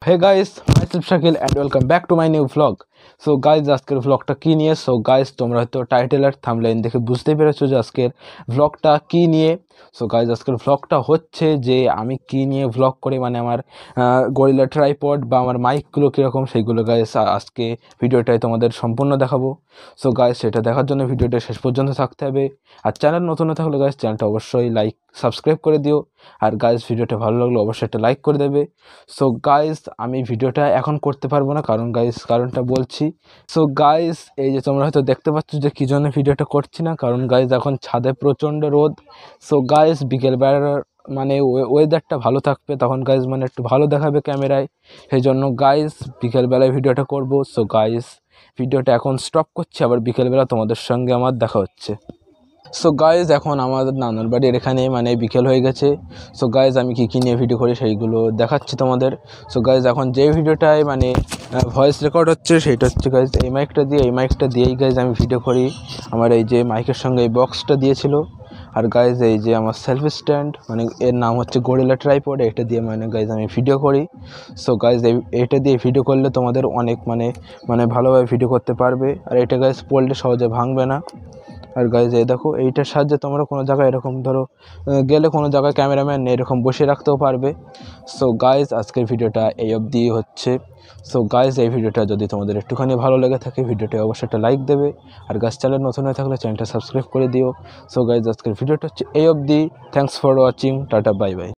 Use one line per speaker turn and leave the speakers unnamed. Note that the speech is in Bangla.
Hey guys, myself Shakil and welcome back to my new vlog. So guys, আজকের ভ্লগটা কী নিয়ে? সো গাইজ, তোমরা হয়তো টাইটেল আর থাম্বনেইল দেখে বুঝতেই পেরেছো যে আজকের ভ্লগটা কী নিয়ে। সো গাইজ, আজকের ভ্লগটা হচ্ছে যে আমি কী নিয়ে ভ্লগ করি, মানে আমার গরিলা ট্রাইপড বা আমার মাইকগুলো কীরকম সেইগুলো গাইজ আজকে ভিডিওটায় তোমাদের সম্পূর্ণ দেখাবো। সো গাইজ, সেটা দেখার জন্য ভিডিওটা শেষ পর্যন্ত থাকতে হবে। আর চ্যানেল নতুন হতে হলে গাইজ চ্যানেলটা অবশ্যই সাবস্ক্রাইব করে দিও। আর গাইজ, ভিডিওটা ভালো লাগলে অবশ্যই একটা লাইক করে দেবে। সো গাইজ, আমি ভিডিওটা এখন করতে পারবো না, কারণটা বলছি। সো গাইজ, এই যে তোমরা হয়তো দেখতে পাচ্ছ যে কী জন্য ভিডিওটা করছি না, কারণ গাইজ এখন ছাদে প্রচণ্ড রোদ। সো গাইজ, বিকেলবেলার মানে ওয়েদারটা ভালো থাকবে, তখন গাইজ মানে একটু ভালো দেখাবে ক্যামেরায়, সেই জন্য গাইজ বিকেলবেলায় ভিডিওটা করব। সো গাইজ, ভিডিওটা এখন স্টপ করছি, আবার বিকেলবেলা তোমাদের সঙ্গে আমার দেখা হচ্ছে। সো গাইজ, এখন আমাদের নানার বাড়ির এখানে মানে বিকেল হয়ে গেছে। সো গাইজ, আমি কী নিয়ে ভিডিও করি সেইগুলো দেখাচ্ছি তোমাদের। সো গাইজ, এখন যে ভিডিওটায় মানে ভয়েস রেকর্ড হচ্ছে সেইটা হচ্ছে গাইজ এই মাইকটা দিয়েই গাইজ আমি ভিডিও করি। আমার এই যে মাইকের সঙ্গে এই বক্সটা দিয়েছিল। আর গাইজ, এই যে আমার সেলফি স্ট্যান্ড, মানে এর নাম হচ্ছে গরিলা ট্রাইপড, এটা দিয়ে মানে গাইজ আমি ভিডিও করি। সো গাইজ, এটা দিয়ে ভিডিও করলে তোমাদের অনেক মানে ভালোভাবে ভিডিও করতে পারবে। আর এটা গাইজ পড়লে সহজে ভাঙবে না। আর গাইজ, এই দেখো, এইটার সাহায্যে তোমরা কোনো জায়গায় এরকম ধরো গেলে কোনো জায়গায় ক্যামেরাম্যান এরকম বসে রাখতেও পারবে। সো গাইজ, আজকের ভিডিওটা এই অবধি হচ্ছে। সো গাইজ, এই ভিডিওটা যদি তোমাদের একটুখানি ভালো লেগে থাকে ভিডিওটা অবশ্যই একটা লাইক দেবে। আর গাইজ, চ্যানেল নতুন হয়ে থাকলে চ্যানেলটা সাবস্ক্রাইব করে দিও। সো গাইজ, আজকের ভিডিওটা হচ্ছে এই অবধি। Thanks for watching. Tata, bye bye.